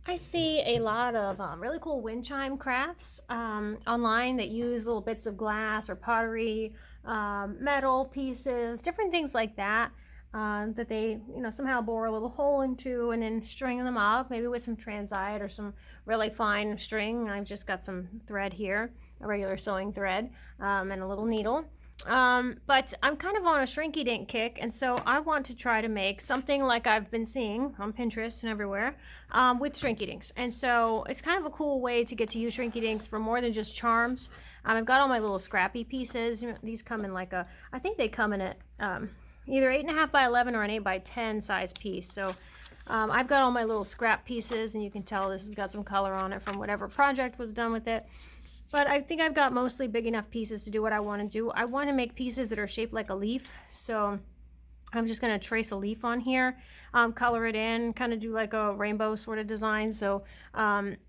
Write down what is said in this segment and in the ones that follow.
I see a lot of really cool Windchime crafts online that use little bits of glass or pottery, metal pieces, different things like that. That they, somehow bore a little hole into and then string them up, maybe with some transite or some really fine string. I've just got some thread here, a regular sewing thread, and a little needle. But I'm kind of on a shrinky dink kick, and so I want to try to make something like I've been seeing on Pinterest and everywhere, with shrinky dinks. And so it's kind of a cool way to get to use shrinky dinks for more than just charms. I've got all my little scrappy pieces. These come in like I think they come in a either 8.5 by 11 or an 8 by 10 size piece. So I've got all my little scrap pieces, and you can tell this has got some color on it from whatever project was done with it. But I think I've got mostly big enough pieces to do what I want to do. I want to make pieces that are shaped like a leaf. So I'm just going to trace a leaf on here, color it in, kind of do like a rainbow sort of design. So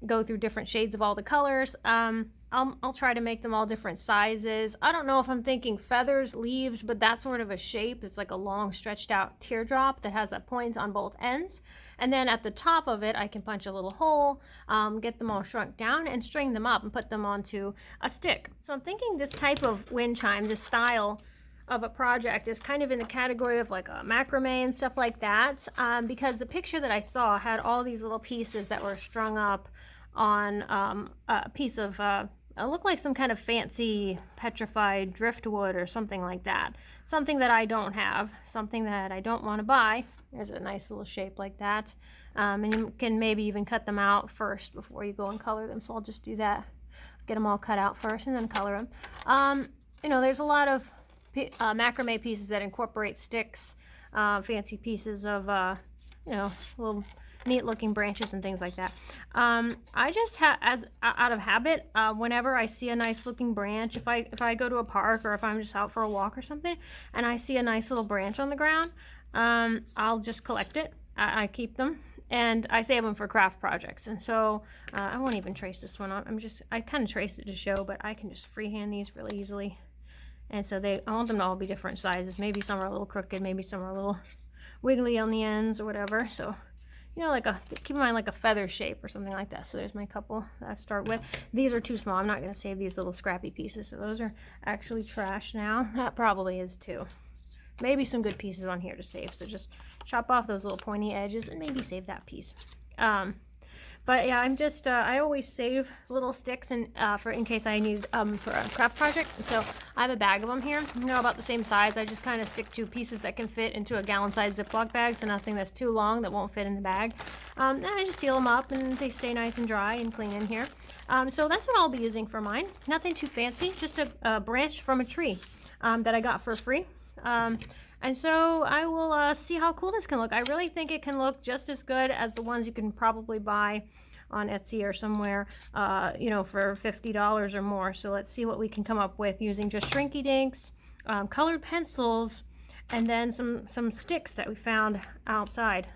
go through different shades of all the colors. I'll try to make them all different sizes. I don't know if I'm thinking feathers, leaves, but that sort of a shape. It's like a long stretched out teardrop that has a point on both ends. And then at the top of it, I can punch a little hole, get them all shrunk down and string them up and put them onto a stick. So I'm thinking this type of wind chime, this style of a project, is kind of in the category of like a macrame and stuff like that, because the picture that I saw had all these little pieces that were strung up on a piece of it looked like some kind of fancy petrified driftwood or something like that. Something that I don't have, something that I don't want to buy. There's a nice little shape like that. And you can maybe even cut them out first before you go and color them. So I'll just do that. Get them all cut out first and then color them. There's a lot of macrame pieces that incorporate sticks, fancy pieces of, little neat looking branches and things like that. I just as out of habit, whenever I see a nice looking branch, if I go to a park or if I'm just out for a walk or something and I see a nice little branch on the ground, I'll just collect it. I keep them and I save them for craft projects. And so I won't even trace this one on. I kind of traced it to show, but I can just freehand these really easily. And so I want them to all be different sizes. Maybe some are a little crooked, maybe some are a little wiggly on the ends or whatever. So keep in mind like a feather shape or something like that. So there's my couple that I start with. These are too small. I'm not going to save these little scrappy pieces. So those are actually trash now. That probably is too. Maybe some good pieces on here to save. So just chop off those little pointy edges and maybe save that piece. But yeah, I always save little sticks in case I need for a craft project. And so I have a bag of them here, about the same size. I just kind of stick to pieces that can fit into a gallon-sized Ziploc bag, so nothing that's too long that won't fit in the bag. And I just seal them up, and they stay nice and dry and clean in here. So that's what I'll be using for mine. Nothing too fancy, just a branch from a tree that I got for free. And so I will see how cool this can look. I really think it can look just as good as the ones you can probably buy on Etsy or somewhere, for $50 or more. So let's see what we can come up with using just shrinky dinks, colored pencils, and then some sticks that we found outside.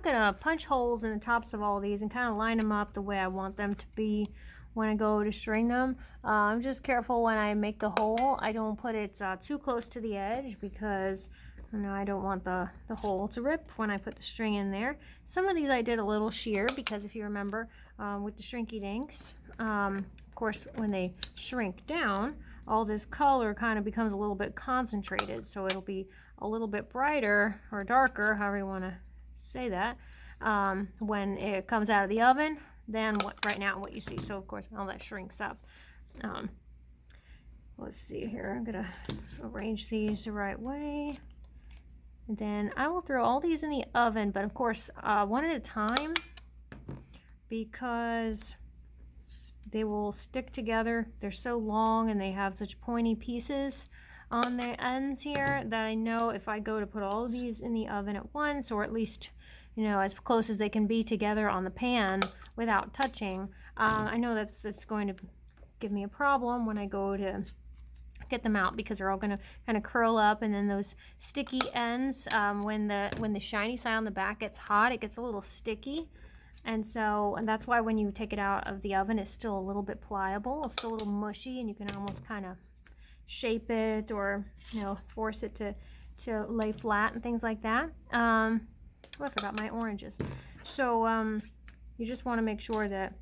gonna punch holes in the tops of all these and kind of line them up the way I want them to be when I go to string them. I'm just careful when I make the hole. I don't put it too close to the edge because I don't want the hole to rip when I put the string in there. Some of these I did a little sheer because if you remember with the shrinky dinks, of course when they shrink down, all this color kind of becomes a little bit concentrated, so it'll be a little bit brighter or darker, however you want to say that, when it comes out of the oven than what you see. So of course all that shrinks up. Let's see here, I'm gonna arrange these the right way, and then I will throw all these in the oven, but of course one at a time, because they will stick together. They're so long and they have such pointy pieces on the ends here that I know if I go to put all of these in the oven at once, or at least as close as they can be together on the pan without touching, I know that's going to give me a problem when I go to get them out, because they're all going to kind of curl up, and then those sticky ends, when the shiny side on the back gets hot, it gets a little sticky. And that's why when you take it out of the oven, it's still a little bit pliable. It's still a little mushy, and you can almost kind of shape it or, force it to lay flat and things like that. I forgot my oranges. So you just want to make sure that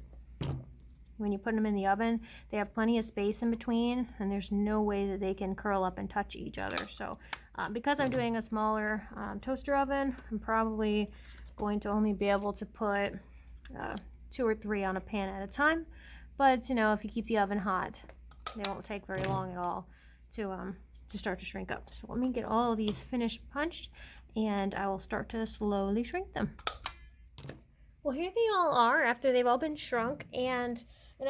when you put them in the oven, they have plenty of space in between, and there's no way that they can curl up and touch each other. So because I'm doing a smaller toaster oven, I'm probably going to only be able to put 2 or 3 on a pan at a time, but if you keep the oven hot, they won't take very long at all to start to shrink up. So let me get all of these finished punched, and I will start to slowly shrink them. Well, here they all are after they've all been shrunk, and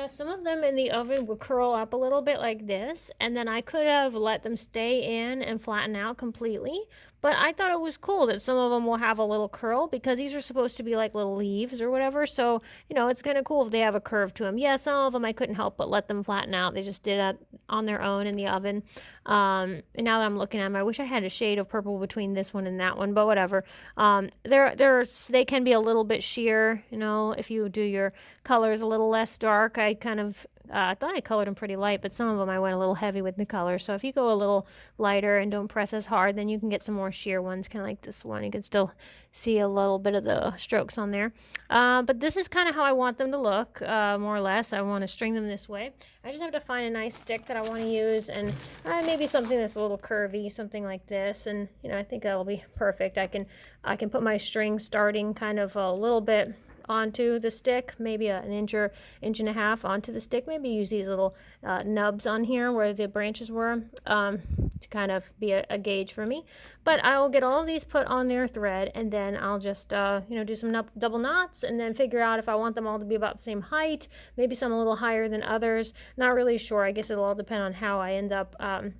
some of them in the oven would curl up a little bit like this, and then I could have let them stay in and flatten out completely. But I thought it was cool that some of them will have a little curl, because these are supposed to be like little leaves or whatever. So, it's kind of cool if they have a curve to them. Yeah, some of them I couldn't help but let them flatten out. They just did it on their own in the oven. And now that I'm looking at them, I wish I had a shade of purple between this one and that one, but whatever. They can be a little bit sheer, if you do your colors a little less dark. I kind of thought I colored them pretty light, but some of them I went a little heavy with the color. So if you go a little lighter and don't press as hard, then you can get some more sheer ones, kind of like this one. You can still see a little bit of the strokes on there. But this is kind of how I want them to look, more or less. I want to string them this way. I just have to find a nice stick that I want to use, and maybe something that's a little curvy, something like this. And I think that'll be perfect. I can put my string starting kind of a little bit onto the stick, maybe an inch or inch and a half onto the stick. Maybe use these little nubs on here where the branches were, to kind of be a gauge for me. But I will get all of these put on their thread, and then I'll just do some double knots, and then figure out if I want them all to be about the same height, maybe some a little higher than others. Not really sure. I guess it'll all depend on how I end up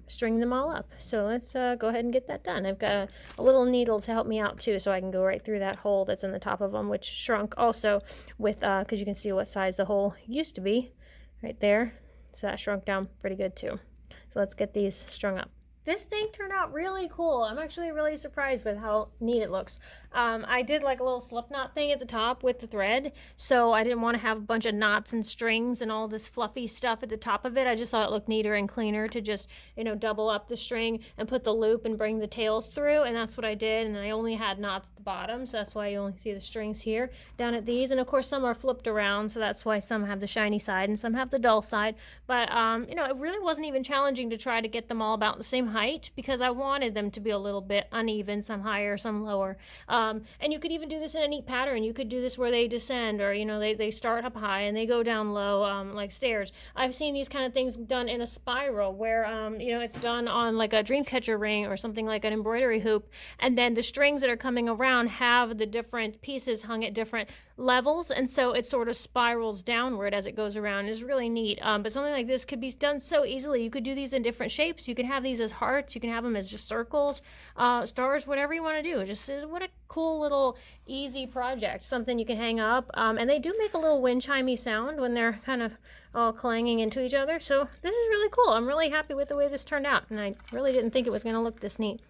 stringing them all up. So let's go ahead and get that done. I've got a little needle to help me out too, so I can go right through that hole that's in the top of them, which shrunk also with because you can see what size the hole used to be right there. So that shrunk down pretty good too. So let's get these strung up. This thing turned out really cool. I'm actually really surprised with how neat it looks. I did like a little slip knot thing at the top with the thread, so I didn't want to have a bunch of knots and strings and all this fluffy stuff at the top of it. I just thought it looked neater and cleaner to just, double up the string and put the loop and bring the tails through, and that's what I did. And I only had knots at the bottom, so that's why you only see the strings here down at these. And of course some are flipped around, so that's why some have the shiny side and some have the dull side. But it really wasn't even challenging to try to get them all about the same height, because I wanted them to be a little bit uneven, some higher, some lower. And you could even do this in a neat pattern. You could do this where they descend, or they start up high and they go down low, like stairs. I've seen these kind of things done in a spiral where it's done on like a dream catcher ring or something like an embroidery hoop, and then the strings that are coming around have the different pieces hung at different levels, and so it sort of spirals downward as it goes around. It's really neat. But something like this could be done so easily. You could do these in different shapes. You can have these as hearts. You can have them as just circles, stars, whatever you want to do. Just what a cool little easy project. Something you can hang up. And they do make a little wind-chimey sound when they're kind of all clanging into each other. So this is really cool. I'm really happy with the way this turned out, and I really didn't think it was going to look this neat.